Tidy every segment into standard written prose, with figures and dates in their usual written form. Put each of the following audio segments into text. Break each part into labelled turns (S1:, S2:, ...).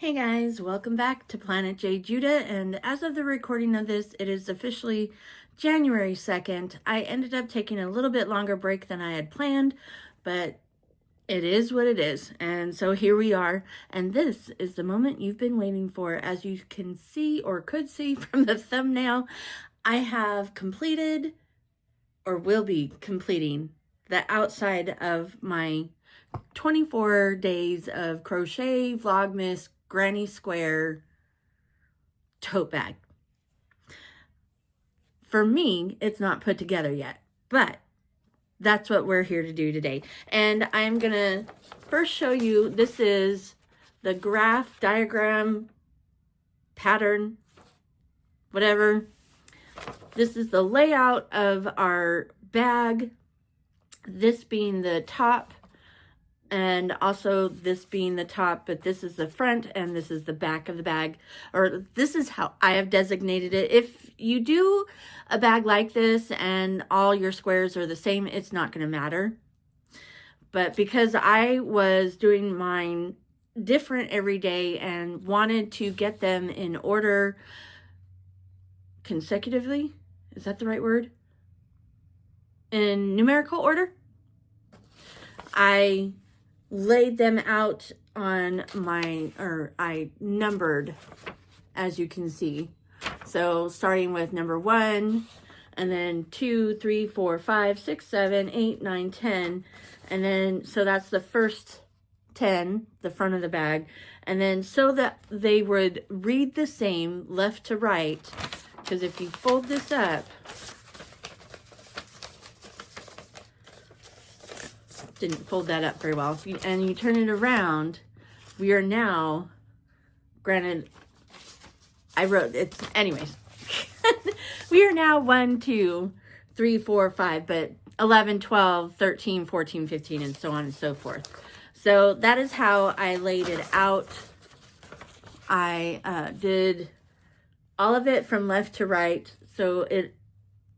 S1: Hey guys, welcome back to planetjejuda, and as of the recording of this, it is officially January 2nd. I ended up taking a little bit longer break than I had planned, but it is what it is, and so here we are, and this is the moment you've been waiting for. As you can see, or could see from the thumbnail, I have completed, or will be completing, the outside of my 24 days of crochet vlogmas granny square tote bag. For me, it's not put together yet, but that's what we're here to do today. And I'm gonna first show you, this is the graph, diagram, pattern, whatever. This is the layout of our bag, this being the top, and also this being the top, but this is the front and this is the back of the bag, or this is how I have designated it. If you do a bag like this and all your squares are the same, it's not going to matter. But because I was doing mine different every day and wanted to get them in order consecutively, is that the right word? In numerical order, I laid them out on my, or I numbered, as you can see. So starting with number 1, and then 2, 3, 4, 5, 6, 7, 8, 9, 10. And then, so that's the first 10, the front of the bag. And then so that they would read the same left to right, because if you fold this up, didn't fold that up very well, and you turn it around, we are now, granted, I wrote it, anyways, we are now 1, 2, 3, 4, 5, but 11, 12, 13, 14, 15, and so on and so forth. So that is how I laid it out. I did all of it from left to right, so it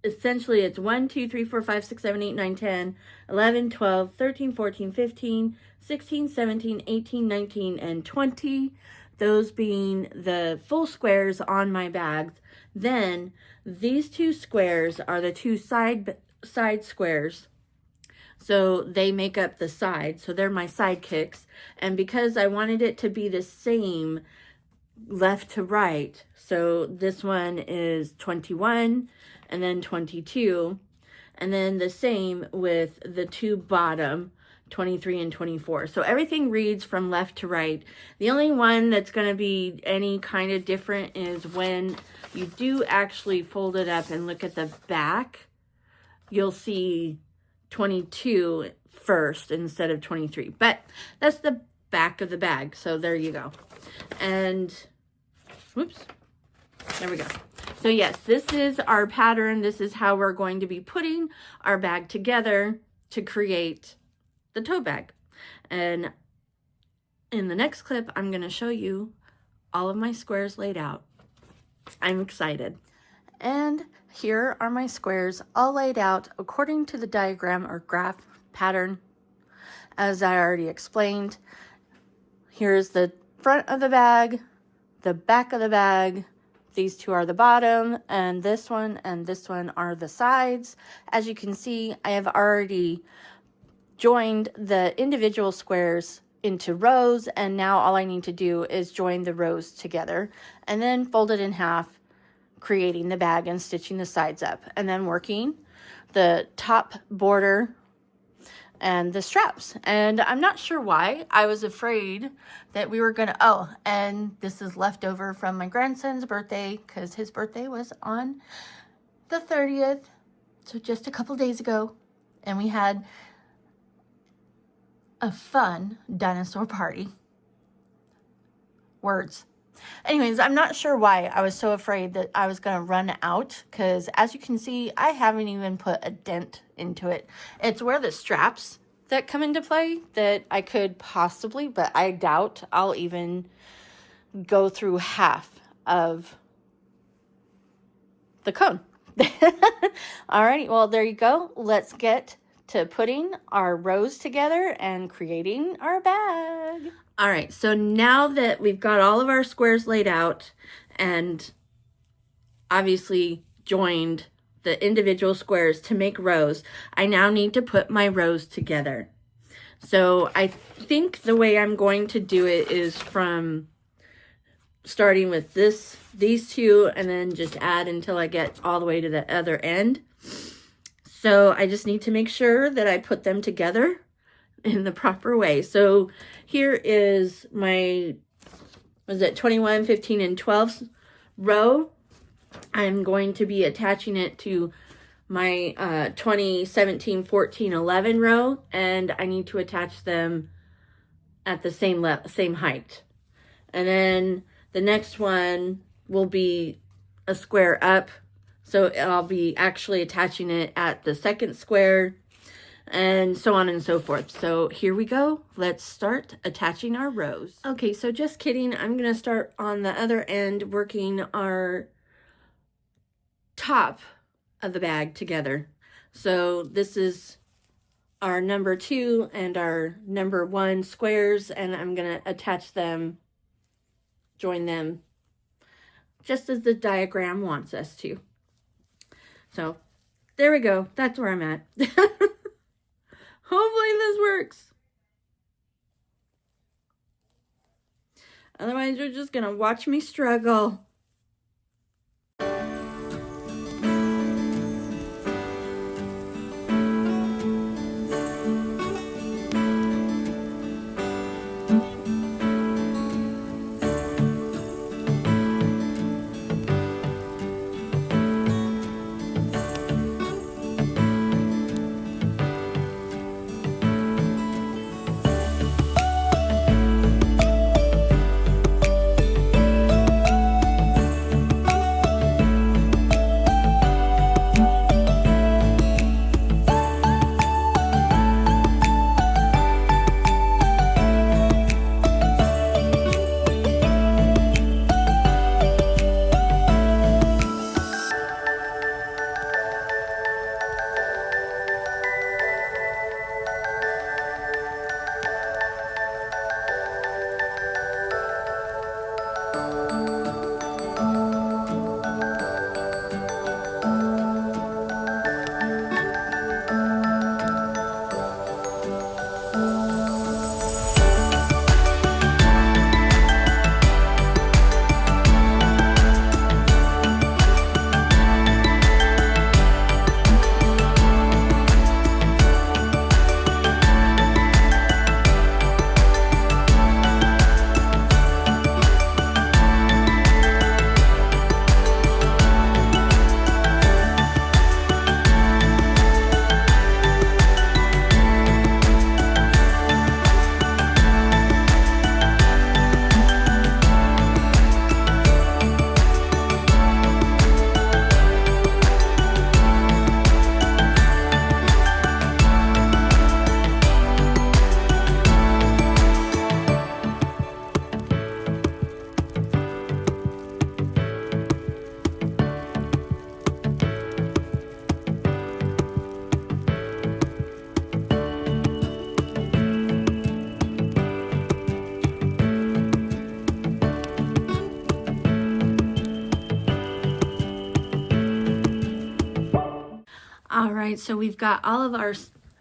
S1: essentially it's 1, 2, 3, 4, 5, 6, 7, 8, 9, 10, 11, 12, 13, 14, 15, 16, 17, 18, 19, and 20. Those being the full squares on my bags. Then these two squares are the two side squares. So they make up the side. So they're my sidekicks. And because I wanted it to be the same left to right, so this one is 21, and then 22, and then the same with the two bottom, 23 and 24. So everything reads from left to right. The only one that's going to be any kind of different is when you do actually fold it up and look at the back, you'll see 22 first instead of 23. But that's the back of the bag. So there you go. And whoops, there we go. So yes, this is our pattern. This is how we're going to be putting our bag together to create the tote bag. And in the next clip, I'm going to show you all of my squares laid out. I'm excited. And here are my squares all laid out according to the diagram or graph pattern. As I already explained, here's the front of the bag, the back of the bag. These two are the bottom, and this one are the sides. As you can see, I have already joined the individual squares into rows, and now all I need to do is join the rows together and then fold it in half, creating the bag and stitching the sides up, and then working the top border and the straps. And I'm not sure why. I was afraid that we were gonna, oh, and this is leftover from my grandson's birthday, because his birthday was on the 30th, so just a couple days ago, and we had a fun dinosaur party. Words. Anyways, I'm not sure why I was so afraid that I was going to run out, because as you can see, I haven't even put a dent into it. It's where the straps that come into play that I could possibly, but I doubt I'll even go through half of the cone. Alrighty, well, there you go. Let's get to putting our rows together and creating our bag. All right, so now that we've got all of our squares laid out and obviously joined the individual squares to make rows, I now need to put my rows together. So I think the way I'm going to do it is from starting with these two, and then just add until I get all the way to the other end. So I just need to make sure that I put them together in the proper way. So here is my, was it 21, 15, and 12 row. I'm going to be attaching it to my 20, 17, 14, 11 row, and I need to attach them at the same height. And then the next one will be a square up, so I'll be actually attaching it at the second square, and so on and so forth. So here we go. Let's start attaching our rows. Okay, so just kidding. I'm going to start on the other end working our top of the bag together. So this is our number 2 and our number 1 squares, and I'm going to attach them, join them, just as the diagram wants us to. So there we go. That's where I'm at. Hopefully this works. Otherwise, you're just going to watch me struggle. All right, so we've got all of our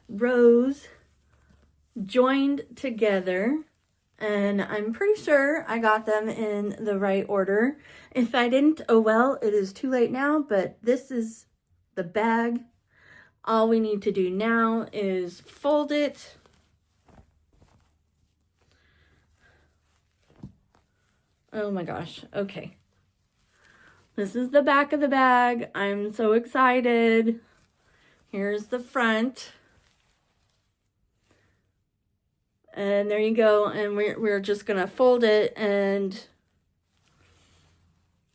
S1: rows joined together, and I'm pretty sure I got them in the right order. If I didn't, oh well, it is too late now, but this is the bag. All we need to do now is fold it. Oh my gosh, okay. This is the back of the bag. I'm so excited. Here's the front. And there you go. And we're just going to fold it and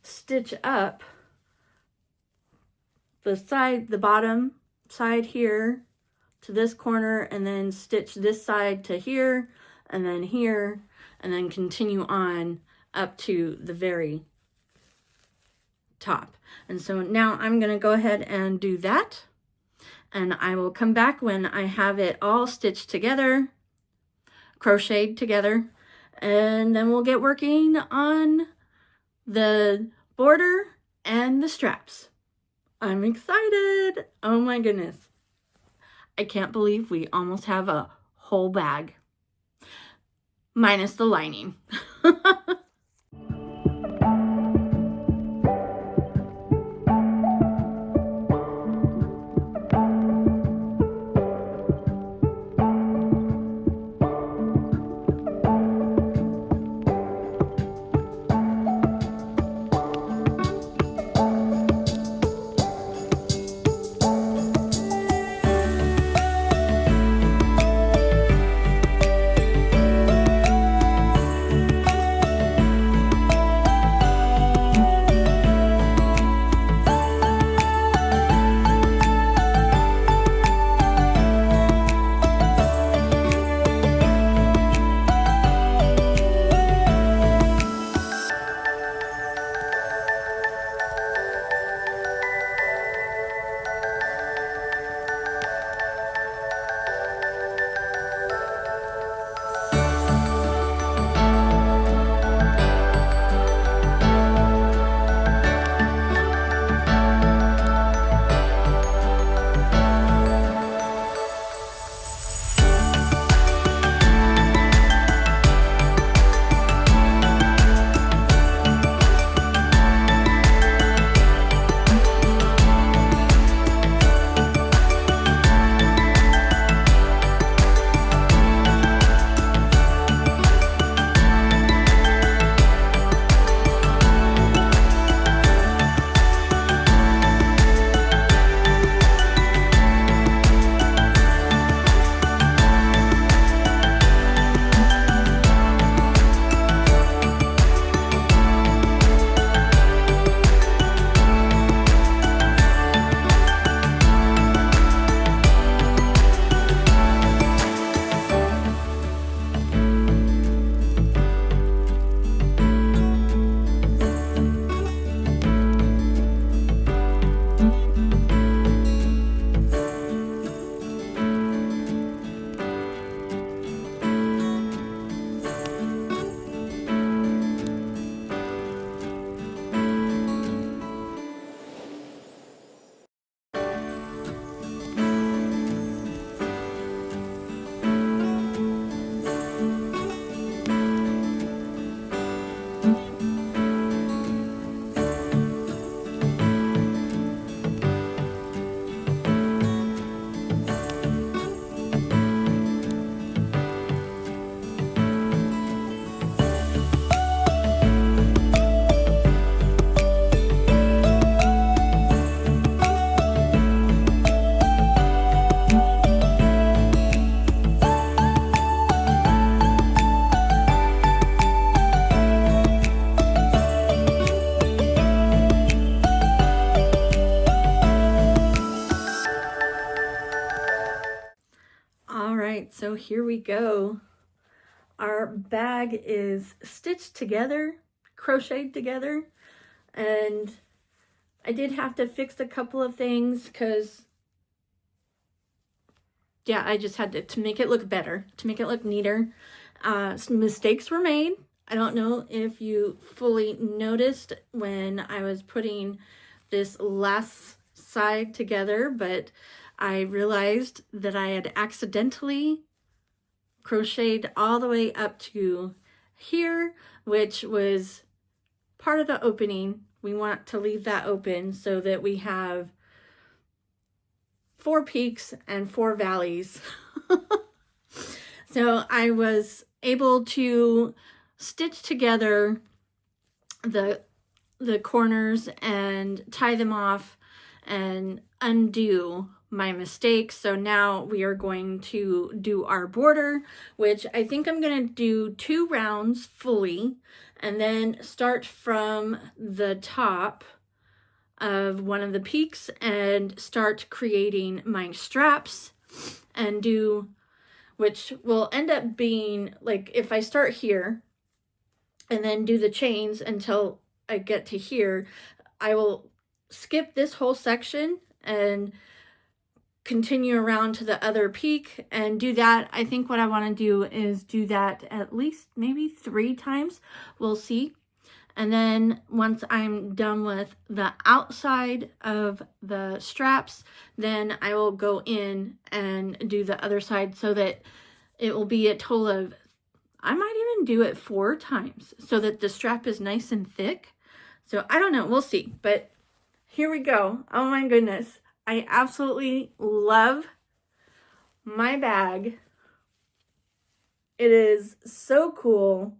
S1: stitch up the bottom side here to this corner, and then stitch this side to here, and then continue on up to the very top. And so now I'm going to go ahead and do that. and I will come back when I have it all stitched together, crocheted together, and then we'll get working on the border and the straps. I'm excited. Oh my goodness. I can't believe we almost have a whole bag, minus the lining. So here we go. Our bag is stitched together, crocheted together, and I did have to fix a couple of things because, yeah, I just had to make it look better, to make it look neater. Some mistakes were made. I don't know if you fully noticed when I was putting this last side together, but I realized that I had accidentally crocheted all the way up to here, which was part of the opening. We want to leave that open so that we have 4 peaks and 4 valleys. So I was able to stitch together the corners and tie them off and undo my mistakes. So now we are going to do our border, which I think I'm going to do 2 rounds fully and then start from the top of one of the peaks and start creating my straps and do, which will end up being like, if I start here and then do the chains until I get to here, I will skip this whole section and continue around to the other peak and do that. I think what I want to do is do that at least maybe 3 times. We'll see. And then once I'm done with the outside of the straps, then I will go in and do the other side so that it will be a total of, I might even do it 4 times so that the strap is nice and thick. So I don't know, we'll see. But here we go. Oh my goodness. I absolutely love my bag. It is so cool.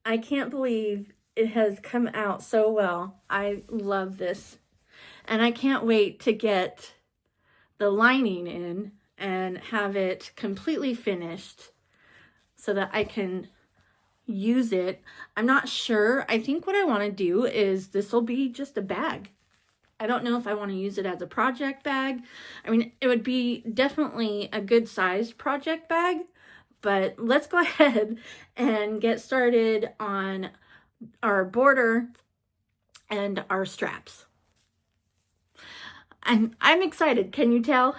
S1: I can't believe it has come out so well. I love this. And I can't wait to get the lining in and have it completely finished so that I can use it. I'm not sure. I think what I want to do is this will be just a bag. I don't know if I want to use it as a project bag. I mean, it would be definitely a good sized project bag. But let's go ahead and get started on our border and our straps. I'm excited, can you tell?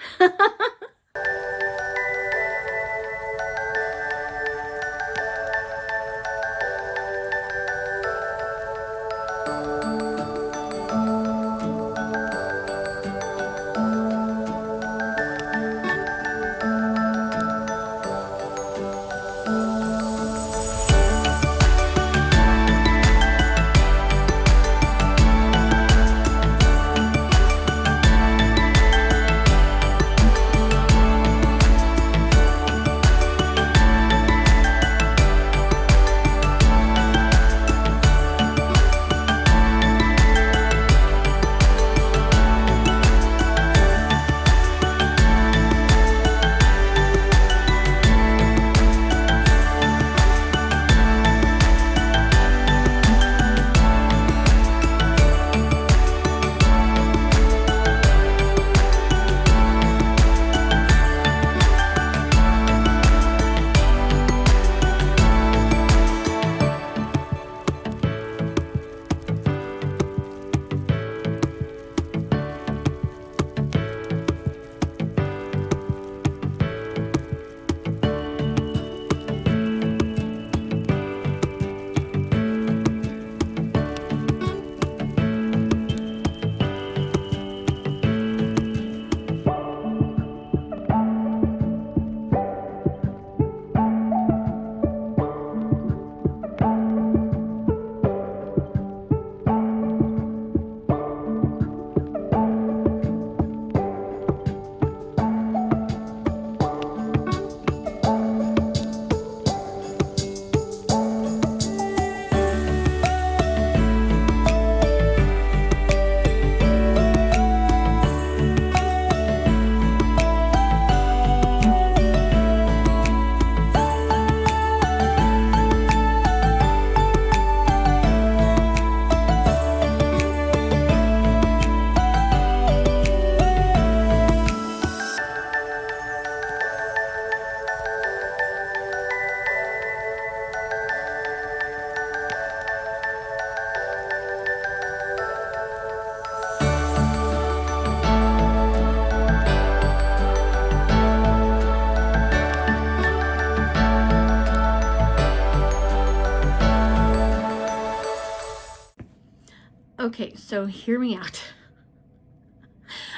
S1: Okay, so hear me out.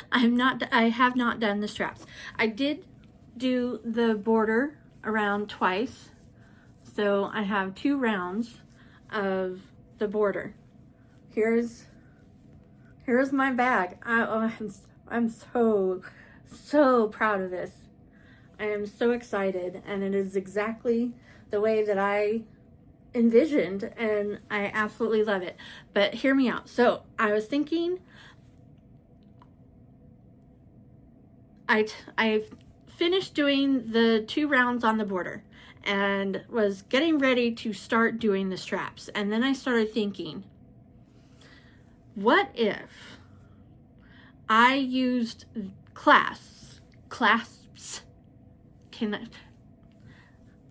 S1: I have not done the straps. I did do the border around twice. So I have 2 rounds of the border. Here's my bag. I'm so proud of this. I am so excited, and it is exactly the way that I envisioned, and I absolutely love it. But hear me out. So I was thinking, I finished doing the 2 rounds on the border and was getting ready to start doing the straps, and then I started thinking, what if I used clasps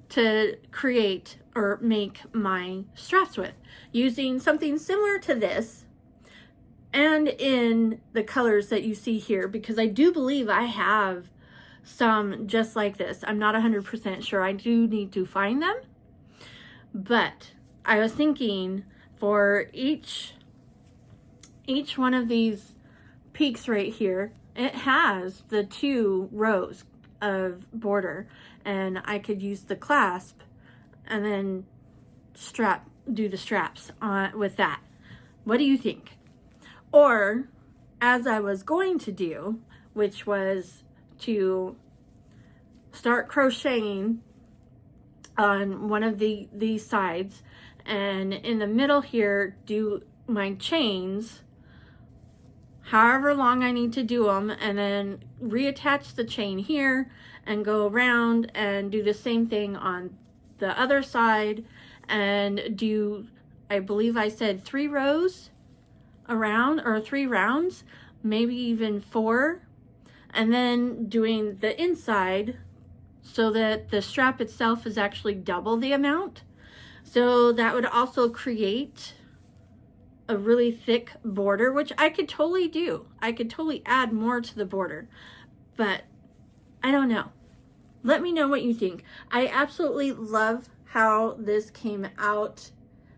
S1: to create or make my straps with, using something similar to this and in the colors that you see here, because I do believe I have some just like this. I'm not 100% sure. I do need to find them, but I was thinking for each one of these peaks right here, it has the 2 rows of border, and I could use the clasp and then do the straps on with that. What do you think? Or, as I was going to do, which was to start crocheting on one of these sides, and in the middle here do my chains however long I need to do them, and then reattach the chain here and go around and do the same thing on the other side, and do, I believe I said 3 rows around, or 3 rounds, maybe even 4, and then doing the inside so that the strap itself is actually double the amount. So that would also create a really thick border, which I could totally do. I could totally add more to the border, but I don't know. Let me know what you think. I absolutely love how this came out.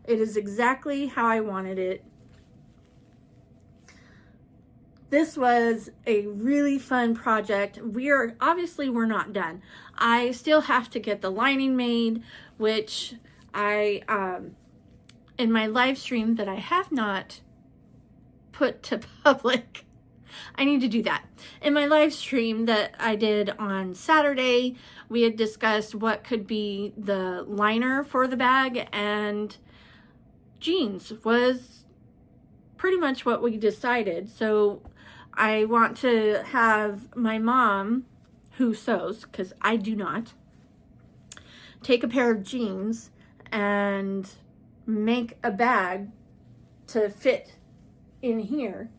S1: It is exactly how I wanted it. This was a really fun project. We're not done. I still have to get the lining made, which I in my live stream that I have not put to public. I need to do that. In my live stream that I did on Saturday, we had discussed what could be the liner for the bag, and jeans was pretty much what we decided. So I want to have my mom, who sews, because I do not, take a pair of jeans and make a bag to fit in here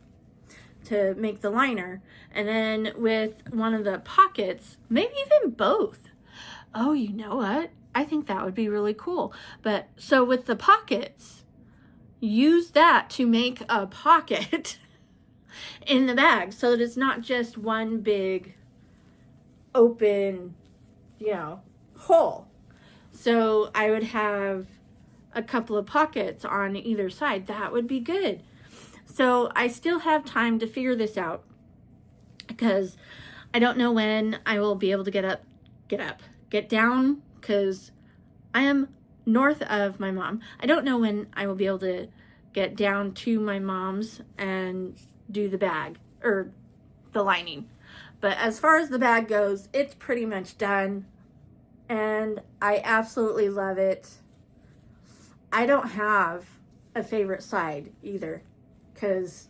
S1: to make the liner, and then with one of the pockets, maybe even both. Oh, you know what? I think that would be really cool. But so with the pockets, use that to make a pocket in the bag so that it's not just one big open, hole. So I would have a couple of pockets on either side. That would be good. So I still have time to figure this out, because I don't know when I will be able to get down, because I am north of my mom. I don't know when I will be able to get down to my mom's and do the bag or the lining. But as far as the bag goes, it's pretty much done, and I absolutely love it. I don't have a favorite side either, because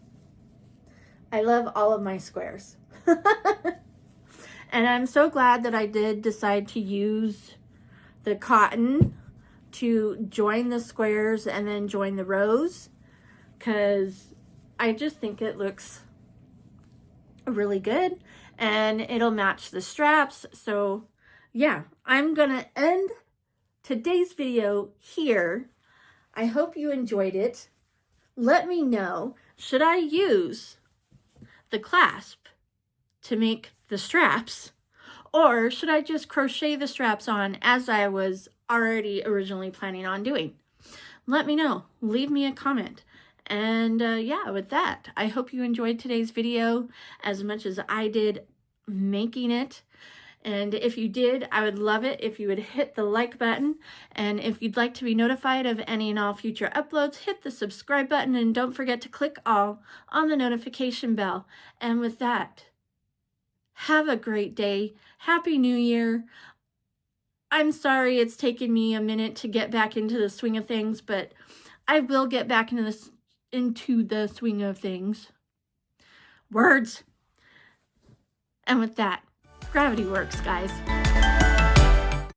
S1: I love all of my squares. And I'm so glad that I did decide to use the cotton to join the squares and then join the rows, because I just think it looks really good and it'll match the straps. So yeah, I'm gonna end today's video here. I hope you enjoyed it. Let me know, should I use the clasp to make the straps, or should I just crochet the straps on as I was already originally planning on doing? Let me know. Leave me a comment. And yeah, with that, I hope you enjoyed today's video as much as I did making it. And if you did, I would love it if you would hit the like button. And if you'd like to be notified of any and all future uploads, hit the subscribe button, and don't forget to click all on the notification bell. And with that, have a great day. Happy New Year. I'm sorry it's taken me a minute to get back into the swing of things, but I will get back into the swing of things. Words. And with that, gravity works, guys.